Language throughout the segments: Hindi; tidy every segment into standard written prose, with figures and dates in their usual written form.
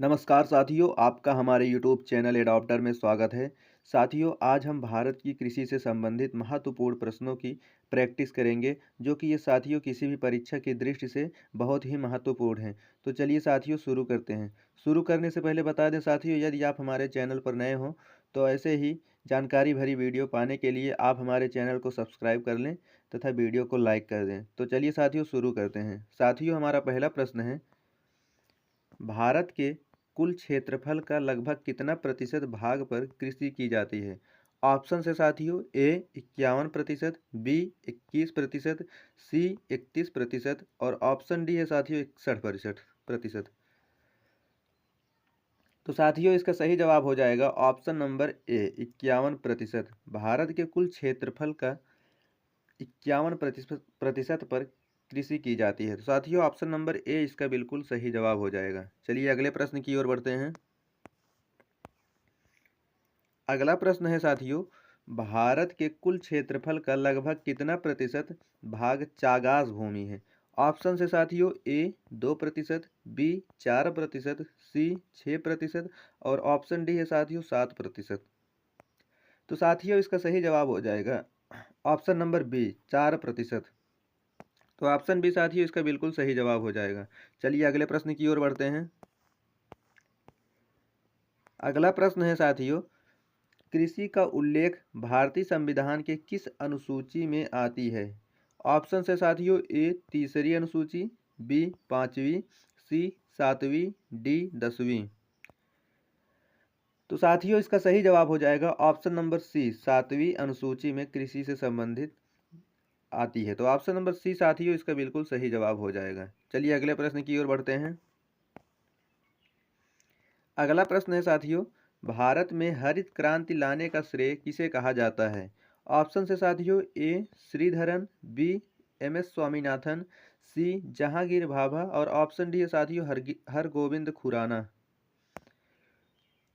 नमस्कार साथियों, आपका हमारे यूट्यूब चैनल एडॉप्टर में स्वागत है। साथियों, आज हम भारत की कृषि से संबंधित महत्वपूर्ण प्रश्नों की प्रैक्टिस करेंगे, जो कि ये साथियों किसी भी परीक्षा की दृष्टि से बहुत ही महत्वपूर्ण हैं। तो चलिए साथियों शुरू करते हैं। शुरू करने से पहले बता दें साथियों, यदि आप हमारे चैनल पर नए हों तो ऐसे ही जानकारी भरी वीडियो पाने के लिए आप हमारे चैनल को सब्सक्राइब कर लें तथा वीडियो को लाइक कर दें। तो चलिए साथियों शुरू करते हैं। साथियों, हमारा पहला प्रश्न है, भारत के कुल क्षेत्रफल का लगभग कितना प्रतिशत भाग पर कृषि की जाती है? ऑप्शन है साथियों, ए 51%, बी 21%, सी 31% और ऑप्शन डी है साथियों 61%। तो साथियों इसका सही जवाब हो जाएगा ऑप्शन नंबर ए 51%। भारत के कुल क्षेत्रफल का 51% पर कृषि की जाती है। तो साथियों ऑप्शन नंबर ए इसका बिल्कुल सही जवाब हो जाएगा। चलिए अगले प्रश्न की ओर बढ़ते हैं। अगला प्रश्न है साथियों, भारत के कुल क्षेत्रफल का लगभग कितना प्रतिशत भाग चागास भूमि है? ऑप्शन है साथियों, ए 2%, बी 4%, सी 6% और ऑप्शन डी है साथियों 7%। तो साथियों इसका सही जवाब हो जाएगा ऑप्शन नंबर बी 4%। तो ऑप्शन बी साथियों इसका बिल्कुल सही जवाब हो जाएगा। चलिए अगले प्रश्न की ओर बढ़ते हैं। अगला प्रश्न है साथियों, कृषि का उल्लेख भारतीय संविधान के किस अनुसूची में आती है? ऑप्शन है साथियों, ए 3री अनुसूची, बी 5वीं, सी 7वीं, डी 10वीं। तो साथियों इसका सही जवाब हो जाएगा ऑप्शन नंबर सी 7वीं अनुसूची में कृषि से संबंधित आती है। तो ऑप्शन नंबर सी साथियों इसका बिल्कुल सही जवाब हो जाएगा। चलिए अगले प्रश्न की ओर बढ़ते हैं। अगला प्रश्न है साथियों, भारत में हरित क्रांति लाने का श्रेय किसे कहा जाता है? ऑप्शन से साथियों, ए श्रीधरन, बी एम.एस. स्वामीनाथन, सी जहांगीर भाभा और ऑप्शन डी है साथियों हरगोविंद खुराना।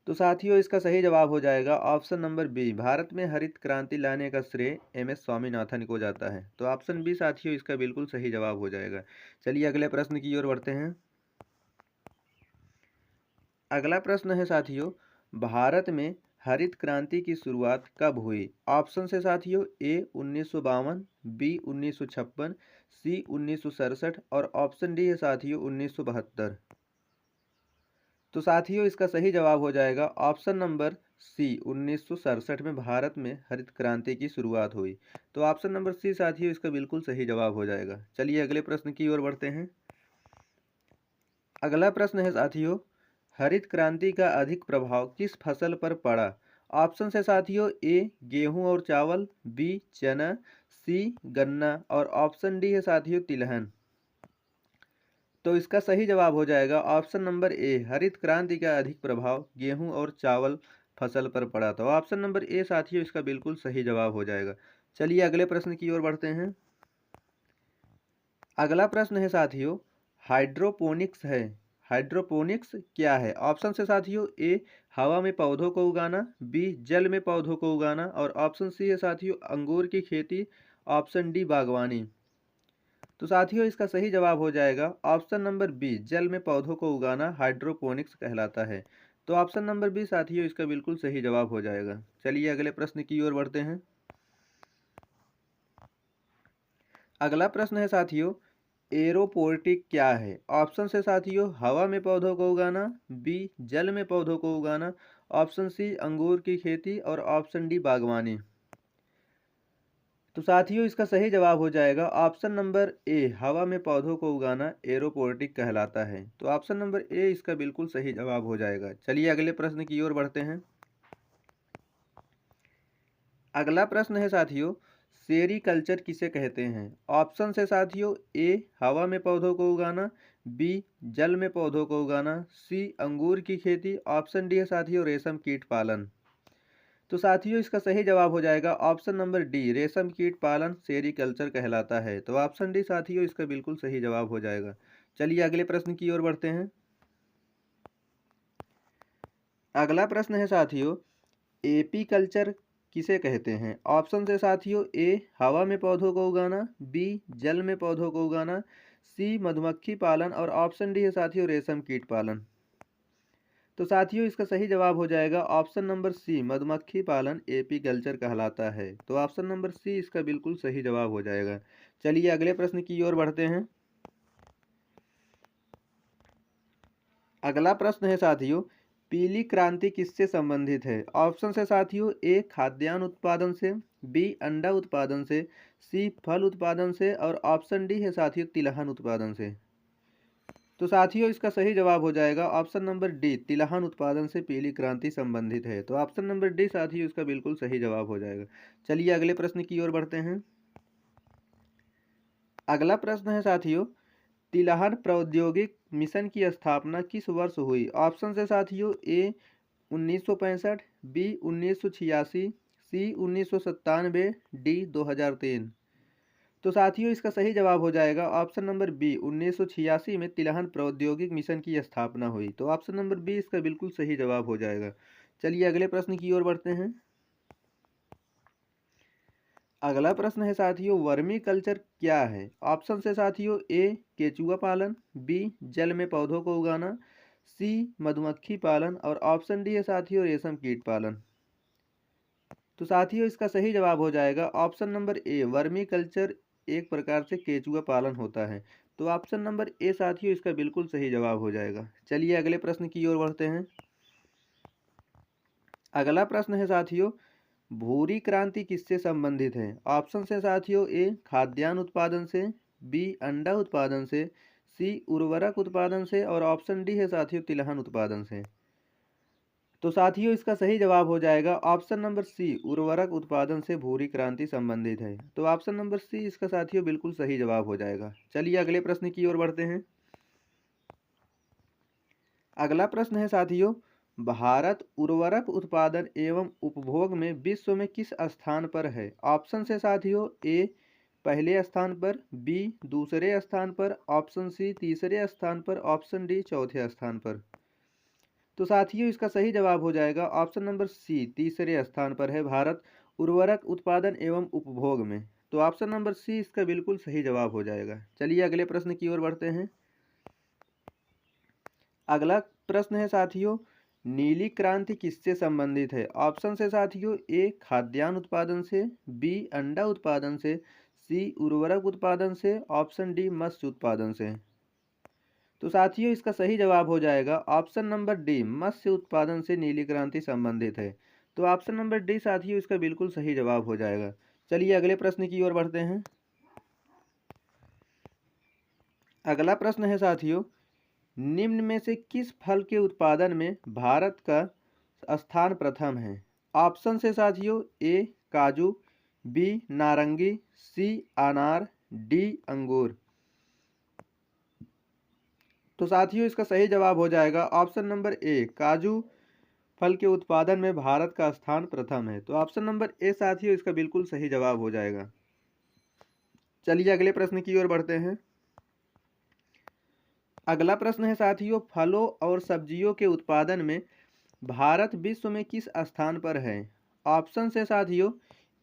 तो साथियों इसका सही जवाब हो जाएगा ऑप्शन नंबर बी, भारत में हरित क्रांति लाने का श्रेय एम.एस. स्वामीनाथन को जाता है। तो ऑप्शन बी साथियों इसका बिल्कुल सही जवाब हो जाएगा। चलिए अगले प्रश्न की ओर बढ़ते हैं। अगला प्रश्न है साथियों, भारत में हरित क्रांति की शुरुआत कब हुई? ऑप्शन से साथियों, ए 1952, बी 1956, सी 1967 और ऑप्शन डी है साथियों 1972। तो साथियों इसका सही जवाब हो जाएगा ऑप्शन नंबर सी 1967 में भारत में हरित क्रांति की शुरुआत हुई। तो ऑप्शन नंबर सी साथियों इसका बिल्कुल सही जवाब हो जाएगा। चलिए अगले प्रश्न की ओर बढ़ते हैं। अगला प्रश्न है साथियों, हरित क्रांति का अधिक प्रभाव किस फसल पर पड़ा? ऑप्शन है साथियों, ए गेहूं और चावल, बी चना, सी गन्ना और ऑप्शन डी है साथियों तिलहन। तो इसका सही जवाब हो जाएगा ऑप्शन नंबर ए, हरित क्रांति का अधिक प्रभाव गेहूं और चावल फसल पर पड़ा। तो ऑप्शन नंबर ए साथियों इसका बिल्कुल सही जवाब हो जाएगा। चलिए अगले प्रश्न की ओर बढ़ते हैं। अगला प्रश्न है साथियों, हाइड्रोपोनिक्स है। हाइड्रोपोनिक्स क्या है? ऑप्शन से साथियों, ए हवा में पौधों को उगाना, बी जल में पौधों को उगाना और ऑप्शन सी है साथियों अंगूर की खेती, ऑप्शन डी बागवानी। तो साथियों इसका सही जवाब हो जाएगा ऑप्शन नंबर बी, जल में पौधों को उगाना हाइड्रोपोनिक्स कहलाता है। तो ऑप्शन नंबर बी साथियों इसका बिल्कुल सही जवाब हो जाएगा। चलिए अगले प्रश्न की ओर बढ़ते हैं। अगला प्रश्न है साथियों, एरोपोनिक क्या है? ऑप्शन से साथियों, हवा में पौधों को उगाना, बी जल में पौधों को उगाना, ऑप्शन सी अंगूर की खेती और ऑप्शन डी बागवानी। तो साथियों इसका सही जवाब हो जाएगा ऑप्शन नंबर ए, हवा में पौधों को उगाना एरोपोनिक कहलाता है। तो ऑप्शन नंबर ए इसका बिल्कुल सही जवाब हो जाएगा। चलिए अगले प्रश्न की ओर बढ़ते हैं। अगला प्रश्न है साथियों, सेरीकल्चर किसे कहते हैं? ऑप्शन है साथियों, ए हवा में पौधों को उगाना, बी जल में पौधों को उगाना, सी अंगूर की खेती, ऑप्शन डी है साथियों रेशम कीट पालन। तो साथियों इसका सही जवाब हो जाएगा ऑप्शन नंबर डी, रेशम कीट पालन सेरीकल्चर कहलाता है। तो ऑप्शन डी साथियों इसका बिल्कुल सही जवाब हो जाएगा। चलिए अगले प्रश्न की ओर बढ़ते हैं। अगला प्रश्न है साथियों, एपी कल्चर किसे कहते हैं? ऑप्शन से साथियों, ए हवा में पौधों को उगाना, बी जल में पौधों को उगाना, सी मधुमक्खी पालन और ऑप्शन डी है साथियों रेशम कीट पालन। तो साथियों इसका सही जवाब हो जाएगा ऑप्शन नंबर सी, मधुमक्खी पालन एपीकल्चर कहलाता है। तो ऑप्शन नंबर सी इसका बिल्कुल सही जवाब हो जाएगा। चलिए अगले प्रश्न की ओर बढ़ते हैं। अगला प्रश्न है साथियों, पीली क्रांति किससे संबंधित है? ऑप्शन है साथियों, ए खाद्यान्न उत्पादन से, बी अंडा उत्पादन से, सी फल उत्पादन से और ऑप्शन डी है साथियों तिलहन उत्पादन से। तो साथियों इसका सही जवाब हो जाएगा ऑप्शन नंबर डी, तिलहन उत्पादन से पीली क्रांति संबंधित है। तो ऑप्शन नंबर डी साथियों इसका बिल्कुल सही जवाब हो जाएगा। चलिए अगले प्रश्न की ओर बढ़ते हैं। अगला प्रश्न है साथियों, तिलहन प्रौद्योगिक मिशन की स्थापना किस वर्ष हुई? ऑप्शन है साथियों, ए 1965, बी 1986, सी 1997, डी 2003। तो साथियों इसका सही जवाब हो जाएगा ऑप्शन नंबर बी, 1986 में तिलहन प्रौद्योगिक मिशन की स्थापना हुई। तो ऑप्शन नंबर बी इसका बिल्कुल सही जवाब हो जाएगा। चलिए अगले प्रश्न की ओर बढ़ते हैं। अगला प्रश्न है साथियों, वर्मी कल्चर क्या है? ऑप्शन से साथियों, ए केचुआ पालन, बी जल में पौधों को उगाना, सी मधुमक्खी पालन और ऑप्शन डी है साथियों रेशम कीट पालन। तो साथियों इसका सही जवाब हो जाएगा option number A, vermi culture एक प्रकार से केचुआ पालन होता है। तो ऑप्शन नंबर ए साथियों इसका बिल्कुल सही जवाब हो जाएगा। चलिए अगले प्रश्न की ओर बढ़ते हैं। अगला प्रश्न है साथियों, भूरी क्रांति किससे संबंधित है? ऑप्शन से साथियों, ए खाद्यान्न उत्पादन से, बी अंडा उत्पादन से, सी उर्वरक उत्पादन से और ऑप्शन डी है साथियों तिलहन उत्पादन से। तो साथियों इसका सही जवाब हो जाएगा ऑप्शन नंबर सी, उर्वरक उत्पादन से भूरी क्रांति संबंधित है। तो ऑप्शन नंबर सी इसका साथियों बिल्कुल सही जवाब हो जाएगा। चलिए अगले प्रश्न की ओर बढ़ते हैं। अगला प्रश्न है साथियों, भारत उर्वरक उत्पादन एवं उपभोग में विश्व में किस स्थान पर है? ऑप्शन से साथियों, ए पहले स्थान पर, बी दूसरे स्थान पर, ऑप्शन सी तीसरे स्थान पर, ऑप्शन डी चौथे स्थान पर। तो साथियों इसका सही जवाब हो जाएगा ऑप्शन नंबर सी, तीसरे स्थान पर है भारत उर्वरक उत्पादन एवं उपभोग में। तो ऑप्शन नंबर सी इसका बिल्कुल सही जवाब हो जाएगा। चलिए अगले प्रश्न की ओर बढ़ते हैं। अगला प्रश्न है साथियों, नीली क्रांति किससे संबंधित है? ऑप्शन से साथियों, ए खाद्यान्न उत्पादन से, बी अंडा उत्पादन से, सी उर्वरक उत्पादन से, ऑप्शन डी मत्स्य उत्पादन से। तो साथियों इसका सही जवाब हो जाएगा ऑप्शन नंबर डी, मत्स्य उत्पादन से नीली क्रांति संबंधित है। तो ऑप्शन नंबर डी साथियों इसका बिल्कुल सही जवाब हो जाएगा। चलिए अगले प्रश्न की ओर बढ़ते हैं। अगला प्रश्न है साथियों, निम्न में से किस फल के उत्पादन में भारत का स्थान प्रथम है? ऑप्शन से साथियों, ए काजू, बी नारंगी, सी अनार, डी अंगूर। तो साथियों इसका सही जवाब हो जाएगा ऑप्शन नंबर ए, काजू फल के उत्पादन में भारत का स्थान प्रथम है। तो ऑप्शन नंबर ए साथियों इसका बिल्कुल सही जवाब हो जाएगा। चलिए अगले प्रश्न की ओर बढ़ते हैं। अगला प्रश्न है साथियों, फलों और सब्जियों के उत्पादन में भारत विश्व में किस स्थान पर है? ऑप्शन से साथियों,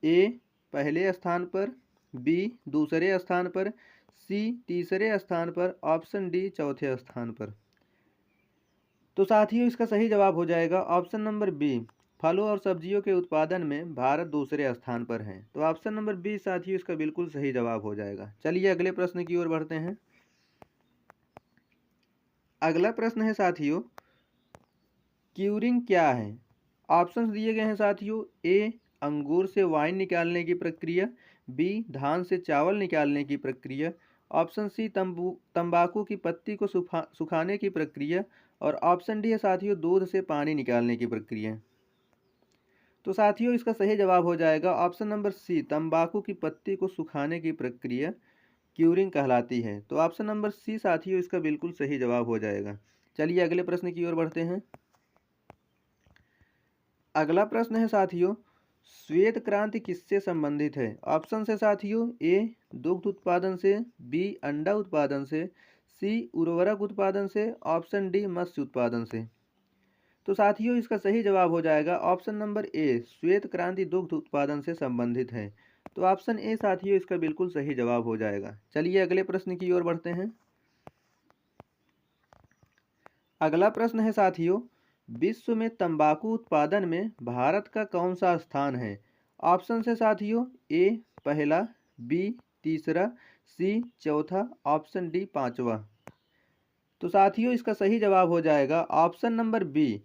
ए पहले स्थान पर, बी दूसरे स्थान पर, सी तीसरे स्थान पर, ऑप्शन डी चौथे स्थान पर। तो साथियों इसका सही जवाब हो जाएगा ऑप्शन नंबर बी, फलों और सब्जियों के उत्पादन में भारत दूसरे स्थान पर है। तो ऑप्शन नंबर बी साथियों इसका बिल्कुल सही जवाब हो जाएगा। चलिए अगले प्रश्न की ओर बढ़ते हैं। अगला प्रश्न है साथियों, क्यूरिंग क्या है? ऑप्शंस दिए गए हैं साथियों, ए अंगूर से वाइन निकालने की प्रक्रिया, बी धान से चावल निकालने की प्रक्रिया, ऑप्शन सी तंबाकू की पत्ती को सुखाने की प्रक्रिया और ऑप्शन डी है साथियों दूध से पानी निकालने की प्रक्रिया। तो साथियों इसका सही जवाब हो जाएगा ऑप्शन नंबर सी, तंबाकू की पत्ती को सुखाने की प्रक्रिया क्यूरिंग कहलाती है। तो ऑप्शन नंबर सी साथियों इसका बिल्कुल सही जवाब हो जाएगा। चलिए अगले प्रश्न की ओर बढ़ते हैं। अगला प्रश्न है साथियों, श्वेत क्रांति किससे संबंधित है? ऑप्शन से साथियों, ए दुग्ध उत्पादन से, बी अंडा उत्पादन से, सी उर्वरक उत्पादन से, ऑप्शन डी मत्स्य उत्पादन से। तो साथियों इसका सही जवाब हो जाएगा ऑप्शन नंबर ए, श्वेत क्रांति दुग्ध उत्पादन से संबंधित है। तो ऑप्शन ए साथियों इसका बिल्कुल सही जवाब हो जाएगा। चलिए अगले प्रश्न की ओर बढ़ते हैं। अगला प्रश्न है साथियों, विश्व में तंबाकू उत्पादन में भारत का कौन सा स्थान है? ऑप्शन है साथियों, ए पहला, बी तीसरा, सी चौथा, ऑप्शन डी पांचवा। तो साथियों इसका सही जवाब हो जाएगा ऑप्शन नंबर बी।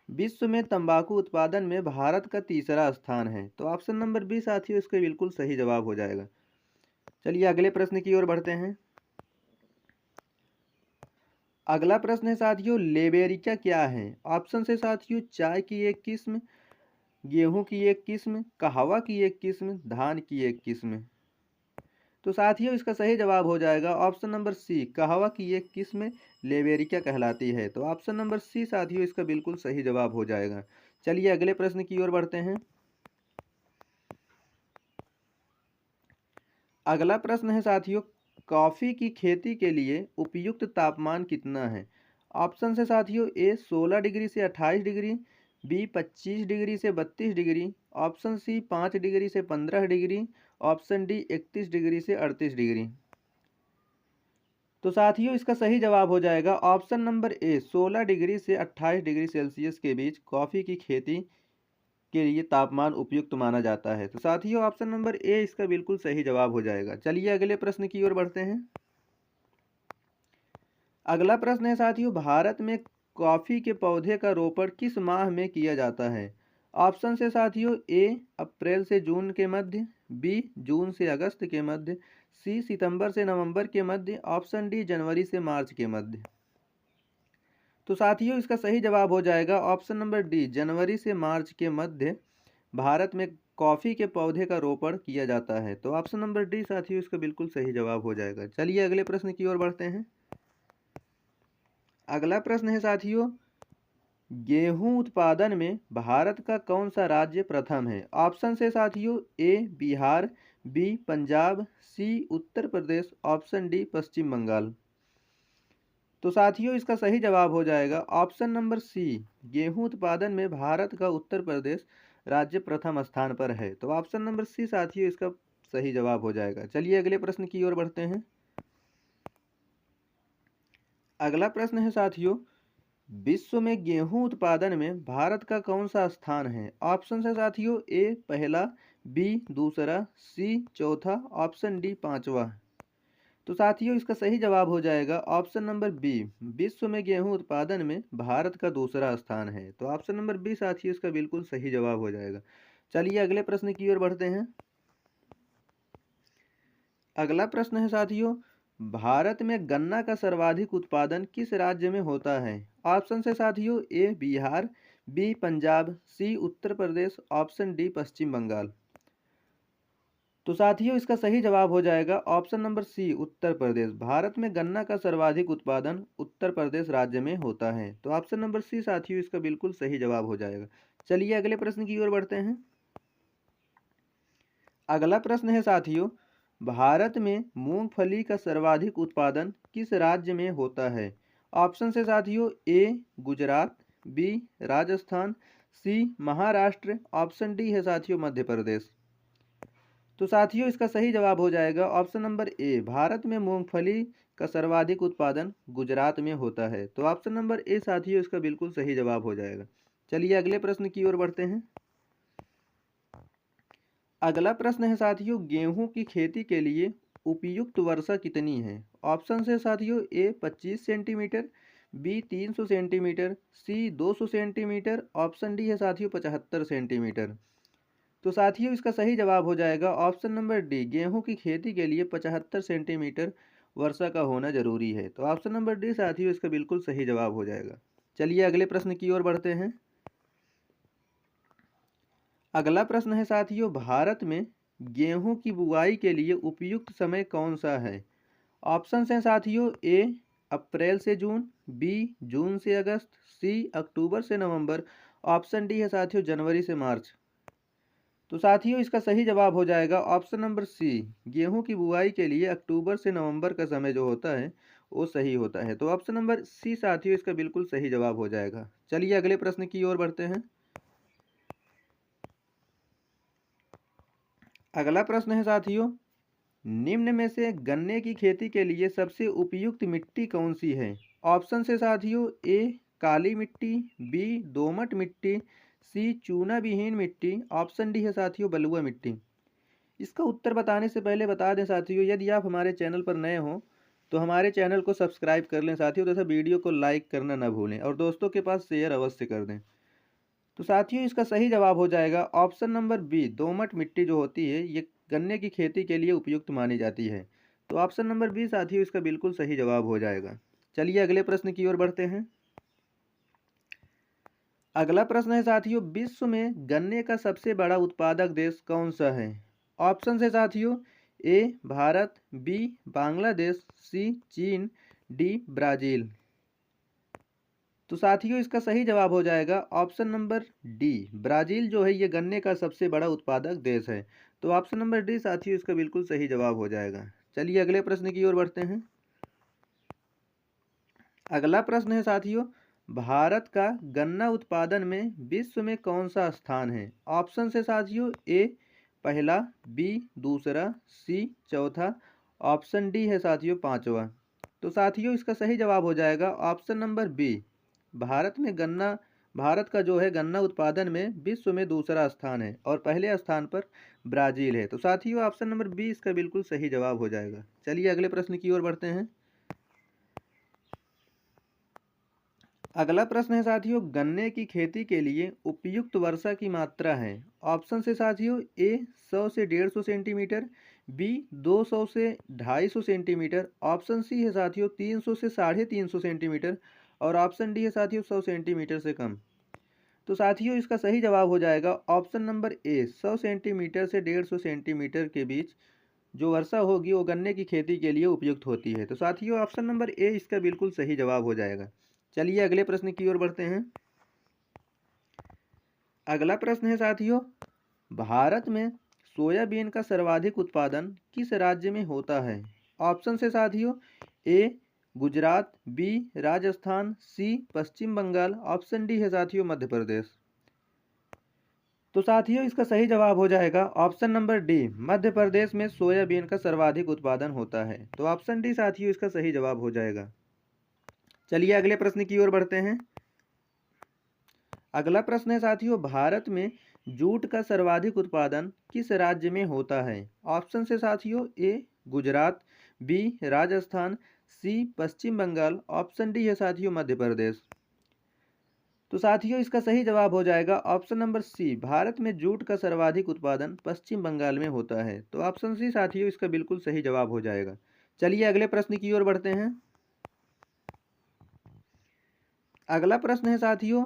विश्व में तंबाकू उत्पादन में भारत का तीसरा स्थान है। तो ऑप्शन नंबर बी साथियों इसका बिल्कुल सही जवाब हो जाएगा। चलिए अगले प्रश्न की ओर बढ़ते हैं। अगला प्रश्न है साथियों, लेबेरिका क्या है? ऑप्शन से साथियों, चाय की एक किस्म, गेहूं की एक किस्म, कहवा की एक किस्म, धान की एक किस्म। तो साथियों इसका सही जवाब हो जाएगा ऑप्शन नंबर सी, कहवा की एक किस्म लेबेरिका कहलाती है। तो ऑप्शन नंबर सी साथियों इसका बिल्कुल सही जवाब हो जाएगा। चलिए अगले प्रश्न की ओर बढ़ते हैं। अगला प्रश्न है साथियों, कॉफी की खेती के लिए उपयुक्त तापमान कितना है? ऑप्शन से साथियों, ए 16 डिग्री से 28 डिग्री, बी 25 डिग्री से 32 डिग्री, ऑप्शन सी 5 डिग्री से 15 डिग्री, ऑप्शन डी 31 डिग्री से 38 डिग्री। तो साथियों इसका सही जवाब हो जाएगा ऑप्शन नंबर ए, 16 डिग्री से 28 डिग्री सेल्सियस के बीच कॉफ़ी की खेती के लिए तापमान उपयुक्त माना जाता है। तो साथियों ऑप्शन नंबर ए इसका बिल्कुल सही जवाब हो जाएगा। चलिए अगले प्रश्न की ओर बढ़ते हैं। अगला प्रश्न है साथियों, भारत में कॉफ़ी के पौधे का रोपण किस माह में किया जाता है? ऑप्शन से साथियों, ए अप्रैल से जून के मध्य, बी जून से अगस्त के मध्य, सी सितंबर से नवंबर के मध्य, ऑप्शन डी जनवरी से मार्च के मध्य। तो साथियों इसका सही जवाब हो जाएगा ऑप्शन नंबर डी, जनवरी से मार्च के मध्य भारत में कॉफ़ी के पौधे का रोपण किया जाता है। तो ऑप्शन नंबर डी साथियों इसका बिल्कुल सही जवाब हो जाएगा। चलिए अगले प्रश्न की ओर बढ़ते हैं। अगला प्रश्न है साथियों, गेहूं उत्पादन में भारत का कौन सा राज्य प्रथम है? ऑप्शन से साथियों, ए बिहार, बी पंजाब, सी उत्तर प्रदेश, ऑप्शन डी पश्चिम बंगाल। तो साथियों इसका सही जवाब हो जाएगा ऑप्शन नंबर सी, गेहूं उत्पादन में भारत का उत्तर प्रदेश राज्य प्रथम स्थान पर है। तो ऑप्शन नंबर सी साथियों इसका सही जवाब हो जाएगा। चलिए अगले प्रश्न की ओर बढ़ते हैं। अगला प्रश्न है साथियों, विश्व में गेहूं उत्पादन में भारत का कौन सा स्थान है? ऑप्शन है साथियों, ए पहला, बी दूसरा, सी चौथा, ऑप्शन डी पांचवा। तो साथियों इसका सही जवाब हो जाएगा ऑप्शन नंबर बी, विश्व में गेहूं उत्पादन में भारत का दूसरा स्थान है। तो ऑप्शन नंबर बी साथियों इसका बिल्कुल सही जवाब हो जाएगा। चलिए अगले प्रश्न की ओर बढ़ते हैं। अगला प्रश्न है साथियों, भारत में गन्ना का सर्वाधिक उत्पादन किस राज्य में होता है? ऑप्शन से साथियों, ए बिहार, बी पंजाब, सी उत्तर प्रदेश, ऑप्शन डी पश्चिम बंगाल। तो साथियों इसका सही जवाब हो जाएगा option number C, Uttar Pradesh. Bharat में गन्ना का सर्वाधिक उत्पादन उत्तर प्रदेश राज्य में होता है। तो ऑप्शन नंबर सी साथियों इसका बिल्कुल सही जवाब हो जाएगा। चलिए अगले प्रश्न की ओर बढ़ते हैं। अगला प्रश्न है साथियों, भारत में मूंगफली का सर्वाधिक उत्पादन किस राज्य में होता है? ऑप्शन से साथियों, ए गुजरात, बी राजस्थान, सी महाराष्ट्र, ऑप्शन डी है साथियों मध्य प्रदेश। तो साथियों इसका सही जवाब हो जाएगा ऑप्शन नंबर ए, भारत में मूंगफली का सर्वाधिक उत्पादन गुजरात में होता है। तो ऑप्शन नंबर ए साथियों इसका बिल्कुल सही जवाब हो जाएगा। चलिए अगले प्रश्न की ओर बढ़ते हैं। अगला प्रश्न है साथियों, गेहूं की खेती के लिए उपयुक्त वर्षा कितनी है? ऑप्शन है साथियों, ए 25 सेंटीमीटर, बी 300 सेंटीमीटर, सी 200 सेंटीमीटर, ऑप्शन डी है साथियों 75 सेंटीमीटर। तो साथियों इसका सही जवाब हो जाएगा ऑप्शन नंबर डी, गेहूं की खेती के लिए 75 सेंटीमीटर वर्षा का होना जरूरी है। तो ऑप्शन नंबर डी साथियों इसका बिल्कुल सही जवाब हो जाएगा। चलिए अगले प्रश्न की ओर बढ़ते हैं। अगला प्रश्न है साथियों, भारत में गेहूं की बुआई के लिए उपयुक्त समय कौन सा है? ऑप्शन हैं साथियों, ए अप्रैल से जून, बी जून से अगस्त, सी अक्टूबर से नवंबर, ऑप्शन डी है साथियों जनवरी से मार्च। तो साथियों इसका सही जवाब हो जाएगा ऑप्शन नंबर सी, गेहूं की बुआई के लिए अक्टूबर से नवंबर का समय जो होता है वो सही होता है। तो ऑप्शन नंबर सी साथियों इसका बिल्कुल सही जवाब हो जाएगा। चलिए अगले प्रश्न की ओर बढ़ते हैं। अगला प्रश्न है साथियों, निम्न में से गन्ने की खेती के लिए सबसे उपयुक्त मिट्टी कौन सी है? ऑप्शन से साथियों, ए काली मिट्टी, बी दोमट मिट्टी, सी चूना विहीन मिट्टी, ऑप्शन डी है साथियों बलुआ मिट्टी। इसका उत्तर बताने से पहले बता दें साथियों, यदि आप हमारे चैनल पर नए हों तो हमारे चैनल को सब्सक्राइब कर लें साथियों, तथा वीडियो को लाइक करना ना भूलें और दोस्तों के पास शेयर अवश्य कर दें। तो साथियों इसका सही जवाब हो जाएगा ऑप्शन नंबर बी, दोमट मिट्टी जो होती है ये गन्ने की खेती के लिए उपयुक्त मानी जाती है। तो ऑप्शन नंबर बी साथियों इसका बिल्कुल सही जवाब हो जाएगा। चलिए अगले प्रश्न की ओर बढ़ते हैं। अगला प्रश्न है साथियों, विश्व में गन्ने का सबसे बड़ा उत्पादक देश कौन सा है? ऑप्शन है साथियों, ए भारत, बी बांग्लादेश, सी चीन, डी ब्राज़ील। तो साथियों इसका सही जवाब हो जाएगा ऑप्शन नंबर डी, ब्राज़ील जो है ये गन्ने का सबसे बड़ा उत्पादक देश है। तो ऑप्शन नंबर डी साथियों इसका बिल्कुल सही जवाब हो जाएगा। चलिए अगले प्रश्न की ओर बढ़ते हैं। अगला प्रश्न है साथियों, भारत का गन्ना उत्पादन में विश्व में कौन सा स्थान है? ऑप्शन से साथियों, ए पहला, बी दूसरा, सी चौथा, ऑप्शन डी है साथियों पांचवा। तो साथियों इसका सही जवाब हो जाएगा ऑप्शन नंबर बी, भारत का जो है गन्ना उत्पादन में विश्व में दूसरा स्थान है और पहले स्थान पर ब्राज़ील है। तो साथियों ऑप्शन नंबर बी इसका बिल्कुल सही जवाब हो जाएगा। चलिए अगले प्रश्न की ओर बढ़ते हैं। अगला प्रश्न है साथियों, गन्ने की खेती के लिए उपयुक्त वर्षा की मात्रा है। ऑप्शन से साथियों, ए 100 से 150 सेंटीमीटर, बी 200 से 250 सेंटीमीटर, ऑप्शन सी है साथियों 300 से 350 सेंटीमीटर और ऑप्शन डी है साथियों 100 सेंटीमीटर से कम। तो साथियों इसका सही जवाब हो जाएगा ऑप्शन नंबर ए, 100 सेंटीमीटर से 150 सेंटीमीटर के बीच जो वर्षा होगी वो गन्ने की खेती के लिए उपयुक्त होती है। तो साथियों ऑप्शन नंबर ए इसका बिल्कुल सही जवाब हो जाएगा। चलिए अगले प्रश्न की ओर बढ़ते हैं। अगला प्रश्न है साथियों, भारत में सोयाबीन का सर्वाधिक उत्पादन किस राज्य में होता है? ऑप्शन से साथियों, ए गुजरात, बी राजस्थान, सी पश्चिम बंगाल, ऑप्शन डी है साथियों मध्य प्रदेश। तो साथियों इसका सही जवाब हो जाएगा option number D, Madhya Pradesh में सोयाबीन का सर्वाधिक उत्पादन होता है। तो ऑप्शन डी साथियों इसका सही जवाब हो जाएगा। चलिए अगले प्रश्न की ओर बढ़ते हैं। अगला प्रश्न है साथियों, भारत में जूट का सर्वाधिक उत्पादन किस राज्य में होता है? ऑप्शन से साथियों, ए गुजरात, बी राजस्थान, सी पश्चिम बंगाल, ऑप्शन डी है साथियों मध्य प्रदेश। तो साथियों इसका सही जवाब हो जाएगा ऑप्शन नंबर सी, भारत में जूट का सर्वाधिक उत्पादन पश्चिम बंगाल में होता है। तो ऑप्शन सी साथियों इसका बिल्कुल सही जवाब हो जाएगा। चलिए अगले प्रश्न की ओर बढ़ते हैं। अगला प्रश्न है साथियों,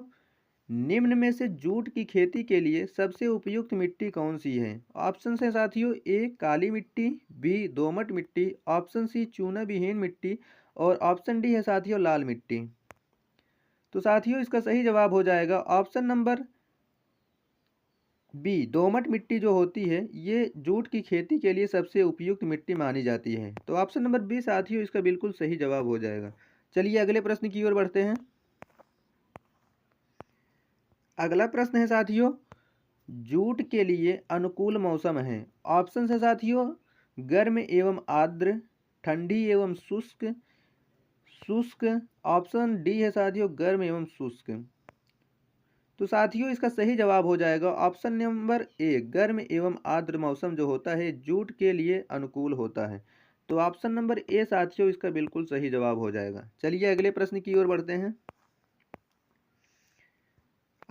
निम्न में से जूट की खेती के लिए सबसे उपयुक्त मिट्टी कौन सी है? ऑप्शन है साथियों, ए काली मिट्टी, बी दोमट मिट्टी, ऑप्शन सी चूना विहीन मिट्टी और ऑप्शन डी है साथियों लाल मिट्टी। तो साथियों इसका सही जवाब हो जाएगा ऑप्शन नंबर बी, दोमट मिट्टी जो होती है ये जूट की खेती के लिए सबसे उपयुक्त मिट्टी मानी जाती है। तो ऑप्शन नंबर बी साथियों इसका बिल्कुल सही जवाब हो जाएगा। चलिए अगले प्रश्न की ओर बढ़ते हैं। अगला प्रश्न है साथियों, जूट के लिए अनुकूल मौसम है। ऑप्शन है साथियों, गर्म एवं आर्द्र, ठंडी एवं शुष्क, शुष्क, ऑप्शन डी है साथियों गर्म एवं शुष्क। तो साथियों इसका सही जवाब हो जाएगा ऑप्शन नंबर ए, गर्म एवं आर्द्र मौसम जो होता है जूट के लिए अनुकूल होता है। तो ऑप्शन नंबर ए साथियों इसका बिल्कुल सही जवाब हो जाएगा। चलिए अगले प्रश्न की ओर बढ़ते हैं।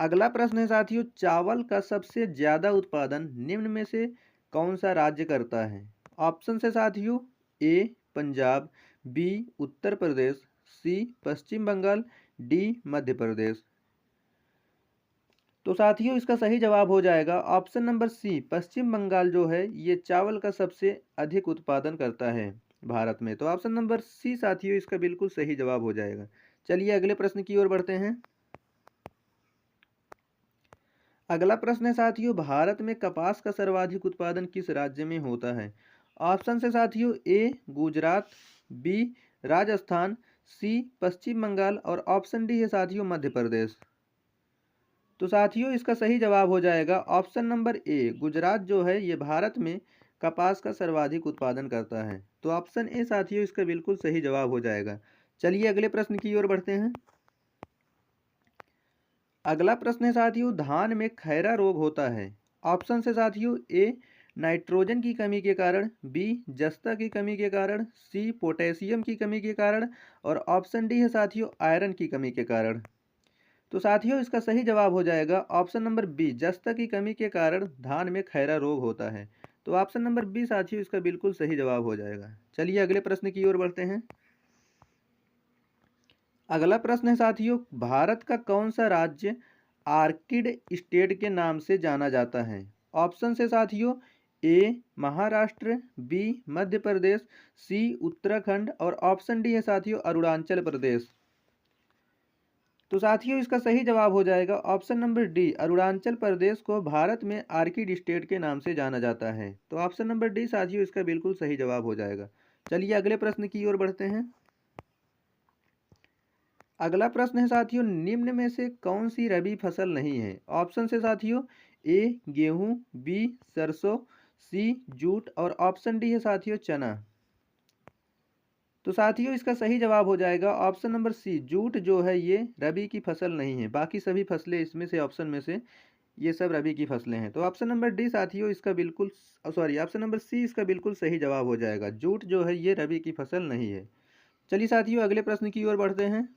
अगला प्रश्न है साथियों, चावल का सबसे ज्यादा उत्पादन निम्न में से कौन सा राज्य करता है? ऑप्शन से साथियों, ए पंजाब, बी उत्तर प्रदेश, सी पश्चिम बंगाल, डी मध्य प्रदेश। तो साथियों इसका सही जवाब हो जाएगा ऑप्शन नंबर सी, पश्चिम बंगाल जो है ये चावल का सबसे अधिक उत्पादन करता है भारत में। तो ऑप्शन नंबर सी साथियों इसका बिल्कुल सही जवाब हो जाएगा। चलिए अगले प्रश्न की ओर बढ़ते हैं। अगला प्रश्न है साथियों, भारत में सोयाबीन का सर्वाधिक उत्पादन किस राज्य में होता है? ऑप्शन से साथियों, ए पंजाब, बी उत्तर प्रदेश, सी पश्चिम बंगाल, ऑप्शन डी है साथियों मध्य प्रदेश। तो साथियों इसका सही जवाब हो जाएगा ऑप्शन नंबर सी, पश्चिम बंगाल जो है ये चावल का सबसे अधिक उत्पादन करता है भारत में। तो ऑप्शन नंबर सी साथियों इसका बिल्कुल सही जवाब हो जाएगा। चलिए अगले प्रश्न की ओर बढ़ते हैं। अगला प्रश्न है साथियों, भारत में कपास का सर्वाधिक उत्पादन किस राज्य में होता है? ऑप्शन से साथियों, ए गुजरात, बी राजस्थान, सी पश्चिम बंगाल और ऑप्शन डी है साथियों मध्य प्रदेश। तो साथियों इसका सही जवाब हो जाएगा ऑप्शन नंबर ए, गुजरात जो है ये भारत में कपास का सर्वाधिक उत्पादन करता है। तो ऑप्शन ए साथियों इसका बिल्कुल सही जवाब हो जाएगा। चलिए अगले प्रश्न की ओर बढ़ते हैं। अगला प्रश्न है साथियों, धान में खैरा रोग होता है। ऑप्शन से साथियों, ए नाइट्रोजन की कमी के कारण, बी जस्ता की कमी के कारण, सी पोटेशियम की कमी के कारण और ऑप्शन डी है साथियों आयरन की कमी के कारण। तो साथियों इसका सही जवाब हो जाएगा ऑप्शन नंबर बी, जस्ता की कमी के कारण धान में खैरा रोग होता है। तो ऑप्शन नंबर बी साथियों इसका बिल्कुल सही जवाब हो जाएगा। चलिए अगले प्रश्न की ओर बढ़ते हैं। अगला प्रश्न है साथियों, भारत का कौन सा राज्य आर्किड स्टेट के नाम से जाना जाता है। ऑप्शन से साथियों, ए महाराष्ट्र, बी मध्य प्रदेश, सी उत्तराखंड और ऑप्शन डी है साथियों अरुणाचल प्रदेश। तो साथियों इसका सही जवाब हो जाएगा option number D, Arunachal Pradesh को भारत में आर्किड स्टेट के नाम से जाना जाता है। तो ऑप्शन नंबर डी साथियों इसका बिल्कुल सही जवाब हो जाएगा। चलिए अगले प्रश्न की ओर बढ़ते हैं। अगला प्रश्न है साथियों, निम्न में से कौन सी रबी फसल नहीं है। ऑप्शन से साथियों, ए गेहूं, बी सरसों, सी जूट और ऑप्शन डी है साथियों चना। तो साथियों इसका सही जवाब हो जाएगा ऑप्शन नंबर सी, जूट जो है ये रबी की फसल नहीं है। बाकी सभी फसलें इसमें से ऑप्शन में से ये सब रबी की फसलें हैं। तो ऑप्शन नंबर डी साथियों इसका बिल्कुल सॉरी ऑप्शन नंबर सी इसका बिल्कुल सही जवाब हो जाएगा। जूट जो है ये रबी की फसल नहीं है। चलिए साथियों अगले प्रश्न की ओर बढ़ते हैं।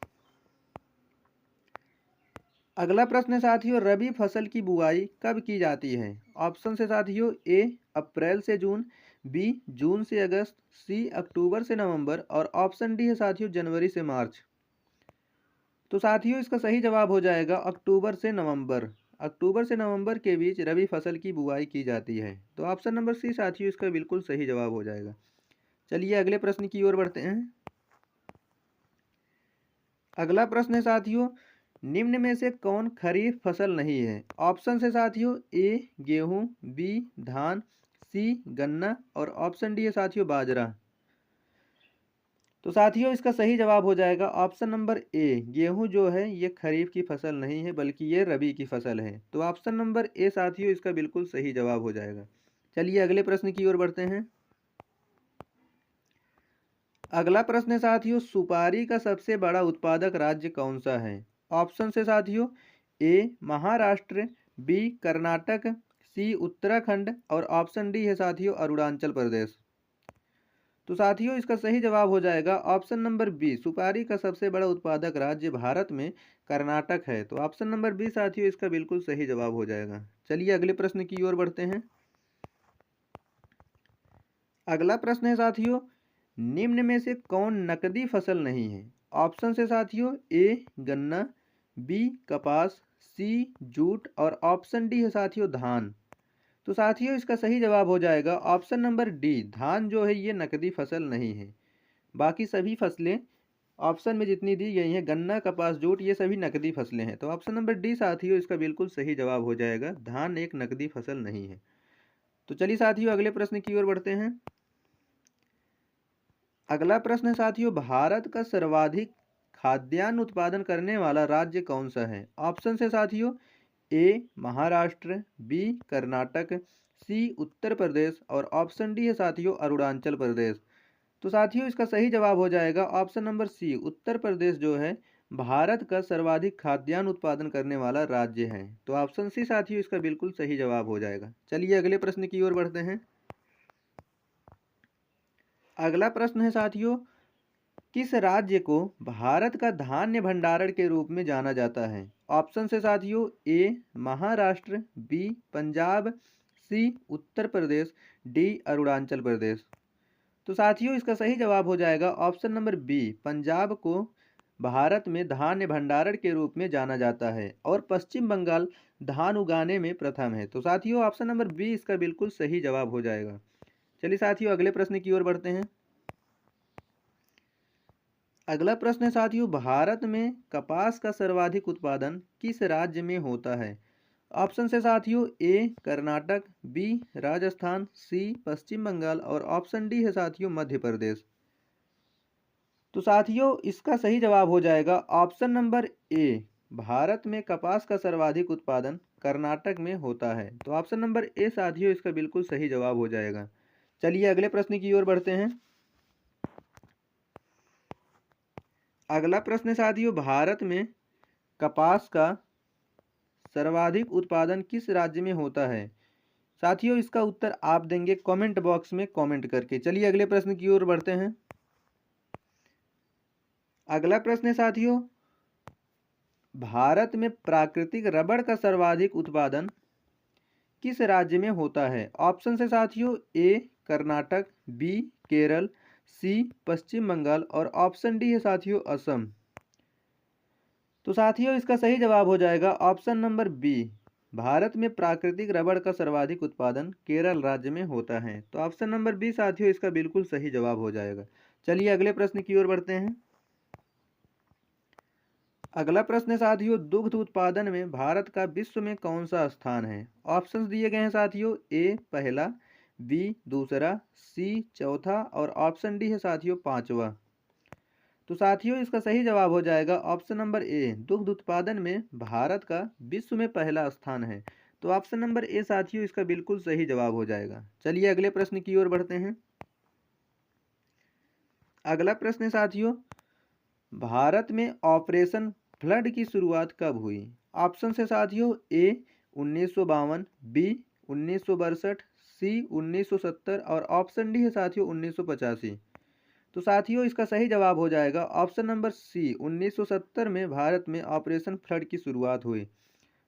अगला प्रश्न है साथियों, रबी फसल की बुआई कब की जाती है। ऑप्शन से साथियों, ए अप्रैल से जून, बी जून से अगस्त, सी अक्टूबर से नवंबर और ऑप्शन डी है साथियों जनवरी से मार्च। तो साथियों इसका सही जवाब हो जाएगा अक्टूबर से नवंबर। अक्टूबर से नवंबर के बीच रबी फसल की बुआई की जाती है। तो ऑप्शन नंबर सी साथियों इसका बिल्कुल सही जवाब हो जाएगा। चलिए अगले प्रश्न की ओर बढ़ते हैं। अगला प्रश्न है साथियों, निम्न में से कौन खरीफ फसल नहीं है। ऑप्शन से साथियों, ए गेहूं, बी धान, सी गन्ना और ऑप्शन डी है साथियों बाजरा। तो साथियों इसका सही जवाब हो जाएगा ऑप्शन नंबर ए, गेहूं जो है ये खरीफ की फसल नहीं है बल्कि ये रबी की फसल है। तो ऑप्शन नंबर ए साथियों इसका बिल्कुल सही जवाब हो जाएगा। चलिए अगले प्रश्न की ओर बढ़ते हैं। अगला प्रश्न है साथियों, सुपारी का सबसे बड़ा उत्पादक राज्य कौन सा है। ऑप्शन से साथियों, ए महाराष्ट्र, बी कर्नाटक, सी उत्तराखंड और ऑप्शन डी है साथियों अरुणाचल प्रदेश। तो साथियों इसका सही जवाब हो जाएगा ऑप्शन नंबर बी, सुपारी का सबसे बड़ा उत्पादक राज्य भारत में कर्नाटक है। तो ऑप्शन नंबर बी साथियों इसका बिल्कुल सही जवाब हो जाएगा। चलिए अगले प्रश्न की ओर बढ़ते हैं। अगला प्रश्न है साथियों, निम्न में से कौन नकदी फसल नहीं है। ऑप्शन से साथियों, ए गन्ना, बी कपास, सी जूट और ऑप्शन डी है साथियों धान। तो साथियों इसका सही जवाब हो जाएगा ऑप्शन नंबर डी, धान जो है ये नकदी फसल नहीं है। बाकी सभी फसलें ऑप्शन में जितनी दी गई हैं, गन्ना कपास जूट ये सभी नकदी फसलें हैं। तो ऑप्शन नंबर डी साथियों इसका बिल्कुल सही जवाब हो जाएगा, धान एक नकदी फसल नहीं है। तो चलिए साथियों अगले प्रश्न की ओर बढ़ते हैं। अगला प्रश्न है साथियों, भारत का सर्वाधिक खाद्यान्न उत्पादन करने वाला राज्य कौन सा है। ऑप्शन से साथियों, ए महाराष्ट्र, बी कर्नाटक, सी उत्तर प्रदेश और ऑप्शन डी है साथियों अरुणाचल प्रदेश। तो साथियों इसका सही जवाब हो जाएगा option number C, Uttar Pradesh जो है भारत का सर्वाधिक खाद्यान्न उत्पादन करने वाला राज्य है। तो ऑप्शन सी साथियों इसका बिल्कुल सही जवाब हो जाएगा। चलिए अगले प्रश्न की ओर बढ़ते हैं। अगला प्रश्न है साथियों, किस राज्य को भारत का धान्य भंडारण के रूप में जाना जाता है। ऑप्शन से साथियों, ए महाराष्ट्र, बी पंजाब, सी उत्तर प्रदेश, डी अरुणाचल प्रदेश। तो साथियों इसका सही जवाब हो जाएगा ऑप्शन नंबर बी, पंजाब को भारत में धान्य भंडारण के रूप में जाना जाता है और पश्चिम बंगाल धान उगाने में प्रथम है। तो साथियों ऑप्शन नंबर बी इसका बिल्कुल सही जवाब हो जाएगा। चलिए साथियों अगले प्रश्न की ओर बढ़ते हैं। अगला प्रश्न है साथियों, भारत में कपास का सर्वाधिक उत्पादन किस राज्य में होता है। ऑप्शन से साथियों, ए कर्नाटक, बी राजस्थान, सी पश्चिम बंगाल और ऑप्शन डी है साथियों मध्य प्रदेश। तो साथियों इसका सही जवाब हो जाएगा ऑप्शन नंबर ए, भारत में कपास का सर्वाधिक उत्पादन कर्नाटक में होता है। तो ऑप्शन नंबर ए साथियों इसका बिल्कुल सही जवाब हो जाएगा। चलिए अगले प्रश्न की ओर बढ़ते हैं। अगला प्रश्न साथियों, भारत में कपास का सर्वाधिक उत्पादन किस राज्य में होता है? साथियों इसका उत्तर आप देंगे कमेंट बॉक्स में कमेंट करके। चलिए अगले प्रश्न की ओर बढ़ते हैं। अगला प्रश्न है साथियों, भारत में प्राकृतिक रबड़ का सर्वाधिक उत्पादन किस राज्य में होता है? ऑप्शन है साथियों, ए कर्नाटक, बी केरल, सी पश्चिम बंगाल और ऑप्शन डी है साथियों असम। तो साथियों इसका सही जवाब हो जाएगा ऑप्शन नंबर बी। भारत में प्राकृतिक रबड़ का सर्वाधिक उत्पादन केरल राज्य में होता है। तो ऑप्शन नंबर बी साथियों इसका बिल्कुल सही जवाब हो जाएगा। चलिए अगले प्रश्न की ओर बढ़ते हैं। अगला प्रश्न है साथियों, दुग्ध उत्पादन में भारत का विश्व में कौन सा स्थान है? ऑप्शंस दिए गए हैं साथियों, ए पहला, बी दूसरा, सी चौथा और ऑप्शन डी है साथियों पांचवा। तो साथियों इसका सही जवाब हो जाएगा ऑप्शन नंबर ए। दुग्ध उत्पादन में भारत का विश्व में पहला स्थान है। तो ऑप्शन नंबर ए साथियों इसका बिल्कुल सही जवाब हो जाएगा। चलिए अगले प्रश्न की ओर बढ़ते हैं। अगला प्रश्न है साथियों, भारत में ऑपरेशन फ्लड की शुरुआत कब हुई? ऑप्शन से साथियों, ए 1952, बी 1962, सी 1970 और ऑप्शन डी है साथियों 1985। तो साथियों इसका सही जवाब हो जाएगा ऑप्शन नंबर सी। 1970 में भारत में ऑपरेशन फ्लड की शुरुआत हुई।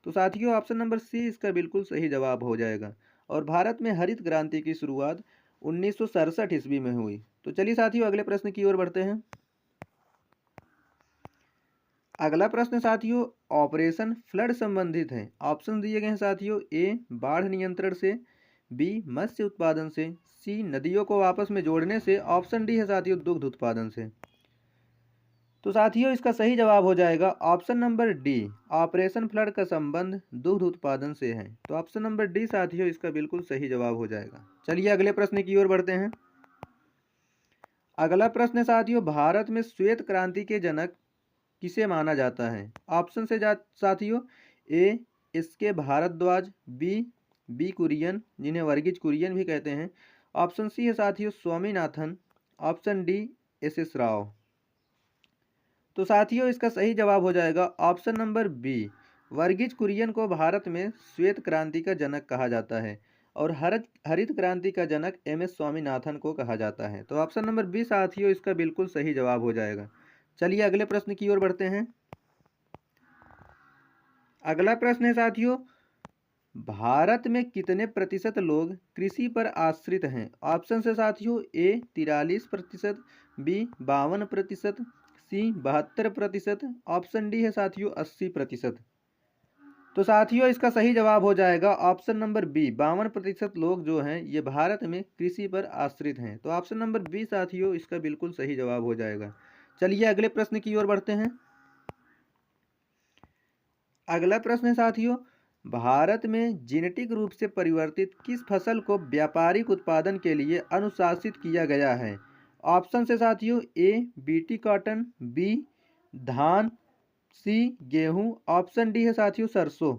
तो साथियों ऑप्शन नंबर सी इसका बिल्कुल सही जवाब हो जाएगा। और भारत में हरित क्रांति की शुरुआत 1967 ईस्वी में हुई। तो चलिए साथियों अगले प्रश्न की ओर बढ़ते हैं। अगला प्रश्न साथियों ऑपरेशन फ्लड संबंधित है। ऑप्शन दिए गए हैं साथियों, ए बाढ़ नियंत्रण से, बी मत्स्य उत्पादन से, सी नदियों को आपस में जोड़ने से, ऑप्शन डी है साथियों दुग्ध उत्पादन से। तो साथियों इसका सही जवाब हो जाएगा option number D. Operation flood का संबंध दुग्ध उत्पादन से है। तो ऑप्शन नंबर डी साथियों इसका बिल्कुल सही जवाब हो जाएगा। चलिए अगले प्रश्न की ओर बढ़ते हैं। अगला प्रश्न साथियों, भारत में श्वेत क्रांति के जनक किसे माना जाता है? ऑप्शन से साथियों, ए इसके भारद्वाज, बी कुरियन जिन्हें वर्गीज कुरियन भी कहते हैं, ऑप्शन सी है साथियों Swaminathan, option D S Rao. तो साथियों इसका सही जवाब हो जाएगा option number B. Verghese Kurien को भारत में श्वेत क्रांति का जनक कहा जाता है और हरित क्रांति का जनक एस स्वामीनाथन को कहा जाता है। तो ऑप्शन नंबर बी साथियों इसका बिल्कुल सही जवाब हो जाएगा। चलिए अगले प्रश्न की ओर बढ़ते हैं। अगला प्रश्न है साथियों, भारत में कितने प्रतिशत लोग कृषि पर आश्रित हैं? ऑप्शन से साथियों, ए 43%, बी 52%, सी 72%, ऑप्शन डी है साथियों 80%। तो साथियों इसका सही जवाब हो जाएगा ऑप्शन नंबर बी। 52% लोग जो हैं ये भारत में कृषि पर आश्रित हैं। तो ऑप्शन नंबर बी साथियों इसका बिल्कुल सही जवाब हो जाएगा। चलिए अगले प्रश्न की ओर बढ़ते हैं। अगला प्रश्न है साथियों, भारत में जेनेटिक रूप से परिवर्तित किस फसल को व्यापारिक उत्पादन के लिए अनुशासित किया गया है? ऑप्शन से साथियों, ए बीटी कॉटन, बी धान, सी गेहूं, ऑप्शन डी है साथियों सरसों।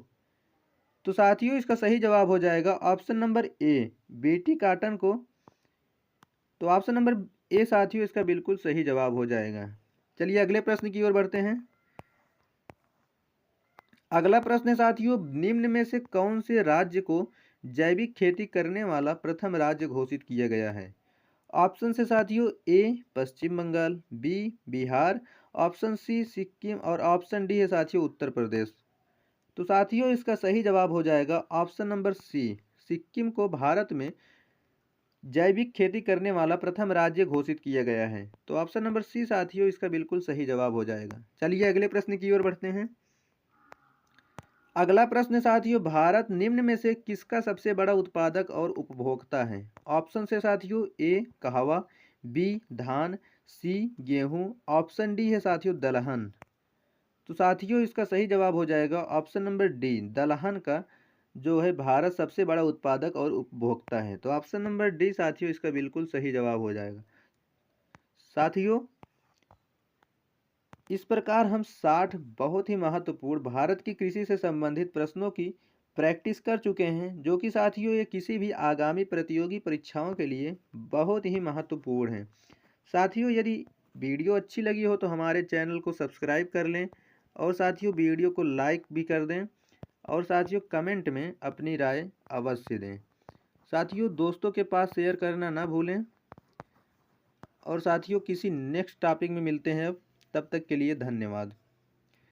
तो साथियों इसका सही जवाब हो जाएगा option number A BT cotton को। तो ऑप्शन नंबर ए साथियों इसका बिल्कुल सही जवाब हो जाएगा। चलिए अगले प्रश्न की ओर बढ़ते हैं। अगला प्रश्न है साथियों, निम्न में से कौन से राज्य को जैविक खेती करने वाला प्रथम राज्य घोषित किया गया है? ऑप्शन से साथियों, A Paschim Bangal, B Bihar, option C Sikkim और ऑप्शन डी है साथियों उत्तर प्रदेश। तो साथियों इसका सही जवाब हो जाएगा ऑप्शन नंबर सी। सिक्किम को भारत में जैविक खेती करने वाला प्रथम राज्य घोषित किया गया है। तो ऑप्शन नंबर सी साथियों इसका बिल्कुल सही जवाब हो जाएगा। चलिए अगले प्रश्न की ओर बढ़ते हैं। अगला प्रश्न साथियों, भारत निम्न में से किसका सबसे बड़ा उत्पादक और उपभोक्ता है? ऑप्शन से साथियों, ए कहवा, बी धान, सी गेहूं, ऑप्शन डी है साथियों दलहन। तो साथियों इसका सही जवाब हो जाएगा ऑप्शन नंबर डी। दलहन का जो है भारत सबसे बड़ा उत्पादक और उपभोक्ता है। तो ऑप्शन नंबर डी साथियों इसका बिल्कुल सही जवाब हो जाएगा। साथियों इस प्रकार हम 60 बहुत ही महत्वपूर्ण भारत की कृषि से संबंधित प्रश्नों की प्रैक्टिस कर चुके हैं, जो कि साथियों ये किसी भी आगामी प्रतियोगी परीक्षाओं के लिए बहुत ही महत्वपूर्ण है। साथियों यदि वीडियो अच्छी लगी हो तो हमारे चैनल को सब्सक्राइब कर लें और साथियों वीडियो को लाइक भी कर दें और साथियों कमेंट में अपनी राय अवश्य दें। साथियों दोस्तों के पास शेयर करना ना भूलें। और साथियों किसी नेक्स्ट टॉपिक में मिलते हैं अब, तब तक के लिए धन्यवाद।